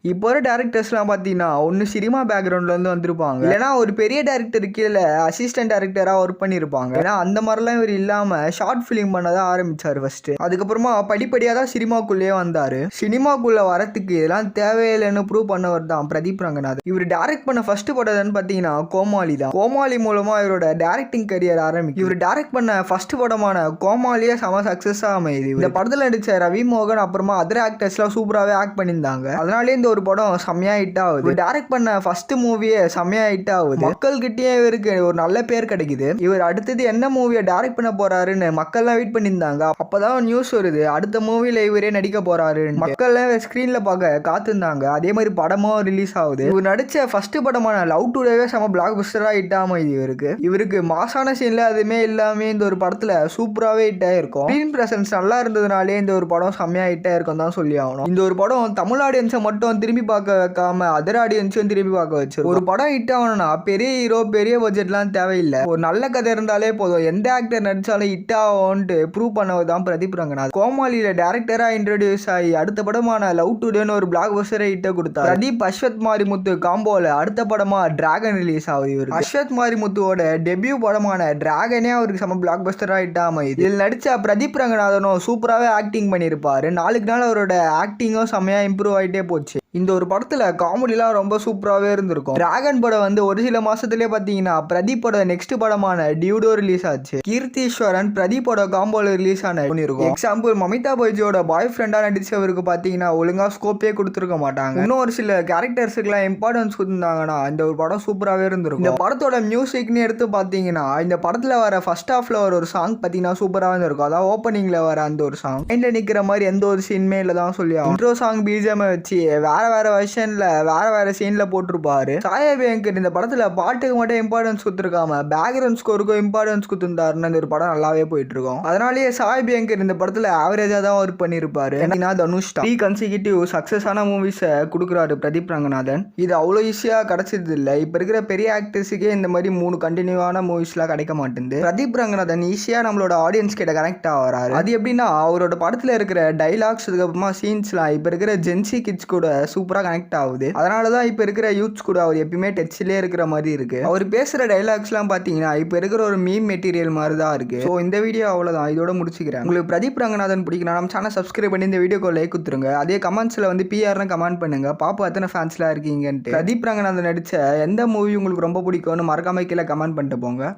இப்போ வர டேரக்டர்ஸ்லாம் பார்த்தீங்கன்னா ஒன்று சினிமா பேக்ரவுண்ட்லேருந்து வந்திருப்பாங்க, இல்லைனா ஒரு பெரிய டேரக்டர் கீழே அசிஸ்டன்ட் டேரக்டராக ஒர்க் பண்ணியிருப்பாங்க. ஏன்னா அந்த மாதிரிலாம் இவர் இல்லாமல் ஷார்ட் ஃபிலிம் பண்ண தான் ஆரம்பித்தார் ஃபஸ்ட்டு. அதுக்கப்புறமா படிப்படியாக தான் சினிமாக்குள்ளேயே வந்தார். சினிமாக்குள்ளே வரத்துக்கு இதெல்லாம் தேவையில்லைன்னு ப்ரூவ் பண்ணவர் தான் பிரதீப் ரங்கநாதன். இவர் டேரக்ட் பண்ண ஃபர்ஸ்ட் படம்னு பார்த்தீங்கன்னா கோமாளி தான். கோமாளி மூலமாக இவரோட டேரக்டிங் கரியர் ஆரம்பிக்கும். இவர் டேரக்ட் பண்ண ஃபர்ஸ்ட் படமான கோமாளியே செம சக்ஸஸாக அமையுது. இந்த படத்தில் நடித்த ரவி மோகன் அப்புறமா அதர் ஆக்டர்ஸ்லாம் சூப்பராகவே ஆக்ட் பண்ணியிருந்தாங்க. அதனாலே இந்த ஒரு படம் செம்மையா ஹிட் ஆகுது. டைரக்ட் பண்ண ஃபர்ஸ்ட் மூவியே செம்மையா ஹிட் ஆகுது. மக்கள்கிட்டயே இவருக்கு ஒரு நல்ல பேர் கிடைக்குது. இவர் அடுத்தது என்ன மூவியை டைரக்ட் பண்ண போறாருன்னு மக்கள்லாம் வெயிட் பண்ணியிருந்தாங்க. அப்பதான் நியூஸ் வருது அடுத்த மூவில இவரே நடிக்க போறாரு. மக்கள்லாம் ஸ்கிரீன்ல பார்க்க காத்திருந்தாங்க. அதே மாதிரி படமும் ரிலீஸ் ஆகுது. இவர் நடிச்ச ஃபர்ஸ்ட் படமான லவ் டுடேவே செம பிளாக் பஸ்டரா ஹிட் ஆகுது. இவருக்கு மாசான சீன்ல அதுமே இல்லாம இந்த ஒரு படத்துல சூப்பராகவே ஹிட் ஆயிருக்கும். ஸ்கிரீன் பிரசன்ஸ் நல்லா இருந்ததுனாலே இந்த ஒரு படம் செம்மையா ஹிட் ஆயிருக்கும் தான் சொல்லி ஆகணும். இந்த ஒரு படம் தமிழ் ஆடியன்ஸை மட்டும் திரும்பி பார்க்க வைக்காம அதர் ஆடியன்ஸும் திரும்பி பார்க்க வச்சு ஒரு படம் ஹிட் ஆகணும்னா பெரிய ஹீரோ பெரிய பட்ஜெட்லாம் தேவையில்லை. ஒரு நல்ல கதை இருந்தாலே போதும். எந்த ஆக்டர் நடிச்சாலும் ஹிட் ஆகும்ட்டு ப்ரூவ் பண்ணவர் தான் பிரதீப் ரங்கநாதன். கோமாளியில டேரக்டரா இன்ட்ரோடியூஸ் ஆகி அடுத்த படமான லவ் டுடேன்னு ஒரு பிளாக் பஸ்டரை ஹிட்டை கொடுத்தார். பிரதீப் அஸ்வத் மாரிமுத்து காம்போல அடுத்த படமா டிராகன் ரிலீஸ் ஆகுது. இவர் அஸ்வத் மாரிமுத்துவோட டெபியூ படமான டிராகனே அவருக்கு செம பிளாக் பஸ்டரா ஹிட் ஆகுது. இதில் நடிச்ச பிரதீப் ரங்கநாதனும் சூப்பராகவே ஆக்டிங் பண்ணியிருப்பாரு. நாளுக்கு நாள் அவரோட ஆக்டிங்கும் செம்மையா இம்ப்ரூவ் ஆகிட்டே போச்சு. இந்த ஒரு படத்தில் காமெடிலாம் ரொம்ப சூப்பராகவே இருந்திருக்கும். டிராகன் படம் வந்து ஒரு சில மாசத்துலேயே பார்த்தீங்கன்னா பிரதீப்போட நெக்ஸ்ட் படமான டியூடோ ரிலீஸ் ஆச்சு. கீர்த்தீஸ்வரன் பிரதீப்போட காம்போல ரிலீஸ் ஆன இருக்கும். எக்ஸாம்பிள் மமிதா பைஜியோட பாய் ஃப்ரெண்டா நடிச்சவருக்கு பார்த்தீங்கன்னா ஒழுங்கா ஸ்கோப்பே கொடுத்துருக்க மாட்டாங்க. இன்னும் ஒரு சில கேரக்டர்ஸுக்குலாம் இம்பார்ட்டன்ஸ் கொடுத்துருந்தாங்கன்னா இந்த ஒரு படம் சூப்பராகவே இருந்திருக்கும். இந்த படத்தோட மியூசிக்னு எடுத்து பார்த்தீங்கன்னா இந்த படத்தில் வர ஃபர்ஸ்ட் ஹாஃப்ல ஒரு சாங் பார்த்தீங்கன்னா சூப்பராக இருந்திருக்கும். அதாவது ஓப்பனிங்ல வர அந்த ஒரு சாங் மைண்ட்ல நிற்கிற மாதிரி எந்த ஒரு சீனுமே இல்லை தான் சொல்லி இன்ட்ரோ சாங் பிஜிஎம் வச்சு வேற வெர்ஷன்ல வேற சீன்ல போட்டிருப்பாரு. சாயபேங்கர் இந்த படத்துல பாட்டுக்கு மட்டும் இம்பார்ட்டன்ஸ் கொடுத்துருக்காம பேக்ரவுண்ட் ஸ்கோருக்கும் இம்பார்ட்டன்ஸ் கொடுத்துருந்தாருன்னு இந்த ஒரு படம் நல்லாவே போயிட்டு இருக்கும். அதனாலேயே சாயபேங்கர் இந்த படத்துல ஆவரேஜா தான் ஒர்க் பண்ணிருப்பாரு. தனுஷ் 3 கன்சிக்யூட்டிவ் சக்சஸான மூவிஸை கொடுக்குறாரு பிரதீப் ரங்கநாதன். இது அவ்வளோ ஈஸியா கிடைச்சது இல்லை. இப்ப இருக்கிற பெரிய ஆக்டர்ஸுக்கே இந்த மாதிரி 3 கண்டினியூவான மூவிஸ்லாம் கிடைக்க மாட்டேங்குது. பிரதீப் ரங்கநாதன் ஈஸியா நம்மளோட ஆடியன்ஸ் கிட்ட கனெக்ட் ஆகிறாரு. அது எப்படின்னா அவரோட படத்துல இருக்கிற டைலாக்ஸ் அதுக்கப்புறமா சீன்ஸ்லாம் இப்ப இருக்கிற ஜென்சி கிட்ஸ் கூட சூப்பரா கனெக்ட் ஆகுது. அதனாலதான் இப்ப இருக்கிற யூத்ஸ் கூட அவர் எப்பயுமே டச்லயே இருக்கிற மாதிரி இருக்கு. அவர் பேசுற டைலாக்ஸ் எல்லாம் பாத்தீங்கன்னா இப்ப இருக்கிற ஒரு மீம் மெட்டீரியல் மாதிரி தான் இருக்கு. ஸோ இந்த வீடியோ அவ்வளவுதான், இதோட முடிச்சுக்கிறேன். உங்களுக்கு பிரதீப் ரங்கநாதன் பிடிக்கணும் நம்ம சேனல் சப்ஸ்கிரைப் பண்ணி இந்த வீடியோக்கு லைக் கொடுத்துருங்க. அதே கமெண்ட்ஸ்ல வந்து பிஆர்னு கமெண்ட் பண்ணுங்க. பாப்பா எத்தனை ஃபேன்ஸ்லாம் இருக்கீங்கன்ட்டு. பிரதீப் ரங்கநாதன் நடிச்ச எந்த மூவி உங்களுக்கு ரொம்ப பிடிக்கும்னு மறக்காம கீழே கமெண்ட் பண்ணிட்டு போங்க.